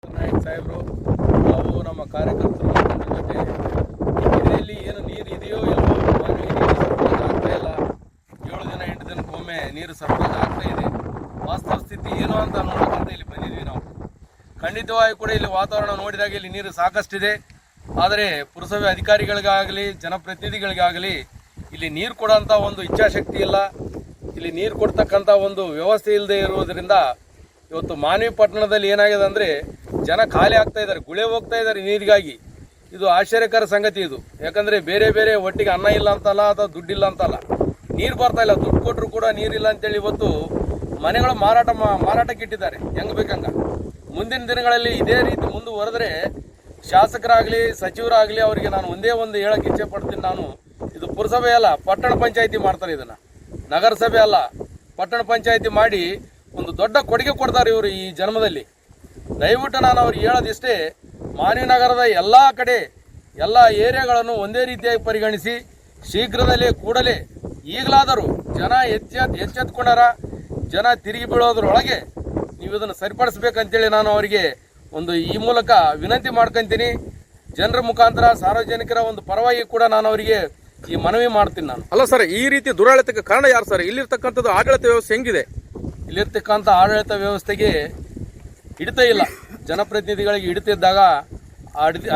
ನಾಯಕ್ ಸಾಹೇಬರು ನಾವು ನಮ್ಮ ಕಾರ್ಯಕರ್ತರು ಜೊತೆ ಇದರಲ್ಲಿ ಏನು ನೀರು ಇದೆಯೋ ಎಲ್ಲೋ ಮಾನವೀಯ ನೀರು ಸರಬರಾಜು ಆಗ್ತಾ ಇಲ್ಲ. 7 ದಿನ 8 ದಿನಕ್ಕೊಮ್ಮೆ ನೀರು ಸರಬರಾಜು ಆಗ್ತಾ ಇದೆ. ವಾಸ್ತವ ಸ್ಥಿತಿ ಏನು ಅಂತ ನೋಡೋಕ್ಕಂತ ಇಲ್ಲಿ ಬಂದಿದ್ವಿ ನಾವು. ಖಂಡಿತವಾಗಿ ಕೂಡ ಇಲ್ಲಿ ವಾತಾವರಣ ನೋಡಿದಾಗ ಇಲ್ಲಿ ನೀರು ಸಾಕಷ್ಟಿದೆ. ಆದರೆ ಪುರಸಭೆ ಅಧಿಕಾರಿಗಳಿಗಾಗಲಿ ಜನಪ್ರತಿನಿಧಿಗಳಿಗಾಗಲಿ ಇಲ್ಲಿ ನೀರು ಕೊಡೋಂಥ ಒಂದು ಇಚ್ಛಾಶಕ್ತಿ ಇಲ್ಲ. ಇಲ್ಲಿ ನೀರು ಕೊಡ್ತಕ್ಕಂಥ ಒಂದು ವ್ಯವಸ್ಥೆ ಇಲ್ಲದೆ ಇರುವುದರಿಂದ ಇವತ್ತು ಮಾನ್ವಿ ಪಟ್ಟಣದಲ್ಲಿ ಏನಾಗಿದೆ ಅಂದರೆ ಜನ ಖಾಲಿ ಆಗ್ತಾ ಇದ್ದಾರೆ, ಗುಳೆ ಹೋಗ್ತಾ ಇದ್ದಾರೆ ನೀರಿಗಾಗಿ. ಇದು ಆಶ್ಚರ್ಯಕರ ಸಂಗತಿ ಇದು. ಯಾಕಂದರೆ ಬೇರೆ ಬೇರೆ ಒಟ್ಟಿಗೆ ಅನ್ನ ಇಲ್ಲ ಅಂತಲ್ಲ ಅಥವಾ ದುಡ್ಡಿಲ್ಲ ಅಂತಲ್ಲ, ನೀರು ಬರ್ತಾ ಇಲ್ಲ. ದುಡ್ಡು ಕೊಟ್ಟರು ಕೂಡ ನೀರಿಲ್ಲ ಅಂತೇಳಿ ಇವತ್ತು ಮನೆಗಳ ಮಾರಾಟಕ್ಕೆ ಇಟ್ಟಿದ್ದಾರೆ ಹೆಂಗೆ ಬೇಕಂಗ. ಮುಂದಿನ ದಿನಗಳಲ್ಲಿ ಇದೇ ರೀತಿ ಮುಂದುವರೆದ್ರೆ ಶಾಸಕರಾಗಲಿ ಸಚಿವರಾಗಲಿ ಅವರಿಗೆ ನಾನು ಒಂದೇ ಒಂದು ಹೇಳಕ್ಕೆ ಇಚ್ಛೆ ಪಡ್ತೀನಿ. ನಾನು ಇದು ಪುರಸಭೆ ಅಲ್ಲ, ಪಟ್ಟಣ ಪಂಚಾಯಿತಿ ಮಾಡ್ತಾರೆ ಇದನ್ನು. ನಗರಸಭೆ ಅಲ್ಲ, ಪಟ್ಟಣ ಪಂಚಾಯಿತಿ ಮಾಡಿ ಒಂದು ದೊಡ್ಡ ಕೊಡುಗೆ ಕೊಡ್ತಾರೆ ಇವರು ಈ ಜನ್ಮದಲ್ಲಿ. ದಯವಿಟ್ಟು ನಾನು ಅವ್ರಿಗೆ ಹೇಳೋದಿಷ್ಟೇ, ಮಾನ್ವಿ ನಗರದ ಎಲ್ಲ ಕಡೆ ಎಲ್ಲ ಏರಿಯಾಗಳನ್ನು ಒಂದೇ ರೀತಿಯಾಗಿ ಪರಿಗಣಿಸಿ ಶೀಘ್ರದಲ್ಲೇ ಕೂಡಲೇ ಈಗಲಾದರೂ ಜನ ಎಚ್ಚೆತ್ಕೊಂಡಾರ, ಜನ ತಿರುಗಿ ಬೀಳೋದ್ರೊಳಗೆ ನೀವು ಇದನ್ನು ಸರಿಪಡಿಸ್ಬೇಕಂತೇಳಿ ನಾನು ಅವರಿಗೆ ಒಂದು ಈ ಮೂಲಕ ವಿನಂತಿ ಮಾಡ್ಕೊತೀನಿ. ಜನರ ಮುಖಾಂತರ ಸಾರ್ವಜನಿಕರ ಒಂದು ಪರವಾಗಿ ಕೂಡ ನಾನು ಅವರಿಗೆ ಈ ಮನವಿ ಮಾಡ್ತೀನಿ. ನಾನು ಅಲ್ಲ ಸರ್, ಈ ರೀತಿ ದುರಾಡಳಿತಕ್ಕೆ ಕಾರಣ ಯಾರು ಸರ್? ಇಲ್ಲಿರ್ತಕ್ಕಂಥದ್ದು ಆಡಳಿತ ವ್ಯವಸ್ಥೆ ಹೆಂಗಿದೆ? ಇಲ್ಲಿರ್ತಕ್ಕಂಥ ಆಡಳಿತ ವ್ಯವಸ್ಥೆಗೆ ಹಿಡಿತ ಇಲ್ಲ. ಜನಪ್ರತಿನಿಧಿಗಳಿಗೆ ಹಿಡಿತಿದ್ದಾಗ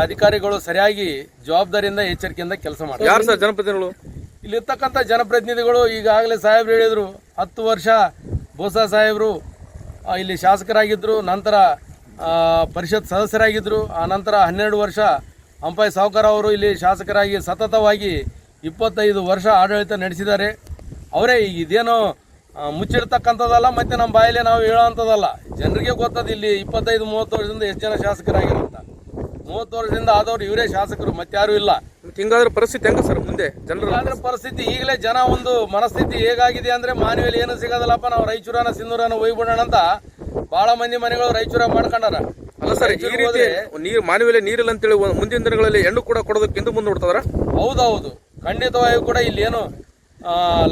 ಅಧಿಕಾರಿಗಳು ಸರಿಯಾಗಿ ಜವಾಬ್ದಾರಿಯಿಂದ ಎಚ್ಚರಿಕೆಯಿಂದ ಕೆಲಸ ಮಾಡ್ತಾರೆ. ಯಾರು ಸರ್ ಜನಪ್ರತಿನಿಧಿಗಳು? ಇಲ್ಲಿರ್ತಕ್ಕಂಥ ಜನಪ್ರತಿನಿಧಿಗಳು ಈಗಾಗಲೇ ಸಾಹೇಬ್ರು ಹೇಳಿದರು, 10 ವರ್ಷ ಬೋಸಾ ಸಾಹೇಬರು ಇಲ್ಲಿ ಶಾಸಕರಾಗಿದ್ದರು, ನಂತರ ಪರಿಷತ್ ಸದಸ್ಯರಾಗಿದ್ದರು, ಆ ನಂತರ 12 ವರ್ಷ ಅಂಪಾಯಿ ಸಾವ್ಕಾರ ಅವರು ಇಲ್ಲಿ ಶಾಸಕರಾಗಿ ಸತತವಾಗಿ 25 ವರ್ಷ ಆಡಳಿತ ನಡೆಸಿದ್ದಾರೆ. ಅವರೇ ಇದೇನೋ ಮುಚ್ಚಿಡ್ತಕ್ಕಂಥದ್ದಲ್ಲ, ಮತ್ತು ನಮ್ಮ ಬಾಯಲ್ಲೇ ನಾವು ಹೇಳೋವಂಥದ್ದಲ್ಲ. ಜನರಿಗೆ ಗೊತ್ತದ ಇಲ್ಲಿ 25-30 ವರ್ಷದಿಂದ ಎಷ್ಟು ಜನ ಶಾಸಕರಾಗಿರಂತ. 30 ವರ್ಷದಿಂದ ಆದವರು ಇವರೇ ಶಾಸಕರು, ಮತ್ತಾರೂ ಇಲ್ಲ. ಹಿಂಗಾದ್ರೆ ಪರಿಸ್ಥಿತಿ ಹೆಂಗ ಸರ್ ಮುಂದೆ ಜನರ ಪರಿಸ್ಥಿತಿ? ಈಗಲೇ ಜನ ಒಂದು ಮನಸ್ಥಿತಿ ಹೇಗಾಗಿದೆ ಅಂದರೆ ಮಾನವಿಯಲ್ಲಿ ಏನು ಸಿಗೋದಿಲ್ಲಪ್ಪ, ನಾವು ರಾಯಚೂರನ ಸಿಂಧೂರನ ಒಯ್ಬಿಡೋಣ ಅಂತ ಭಾಳ ಮಂದಿ ಮನೆಗಳು ರಾಯಚೂರಾಗ ಮಾಡ್ಕೊಂಡಾರ. ಅಲ್ಲ ಸರ್, ಈ ರೀತಿ ನೀರು ಮಾನವಿಯಲ್ಲಿ ನೀರಿಲ್ಲ ಅಂತೇಳಿ ಮುಂದಿನ ದಿನಗಳಲ್ಲಿ ಹೆಣ್ಣು ಕೂಡ ಕೊಡೋದಕ್ಕೆ ಹಿಂದೆ ಮುಂದೆ ನೋಡ್ತಾರ. ಹೌದೌದು, ಖಂಡಿತವಾಗಿ ಕೂಡ ಇಲ್ಲಿ ಏನು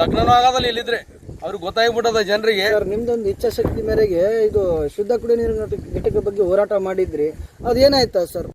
ಲಗ್ನನೂ ಆಗೋದಲ್ಲ. ಇಲ್ಲಿದ್ರೆ ಅವ್ರಿಗೆ ಗೊತ್ತಾಗ್ಬಿಟ್ಟದ ಜನರಿಗೆ. ನಿಮ್ದೊಂದು ಇಚ್ಛಾಶಕ್ತಿ ಮೇರೆಗೆ ಇದು ಶುದ್ಧ ಕುಡಿಯುವ ನೀರಿನ ಘಟಕ ಬಗ್ಗೆ ಹೋರಾಟ ಮಾಡಿದ್ರಿ, ಅದೇನಾಯ್ತಾ ಸರ್?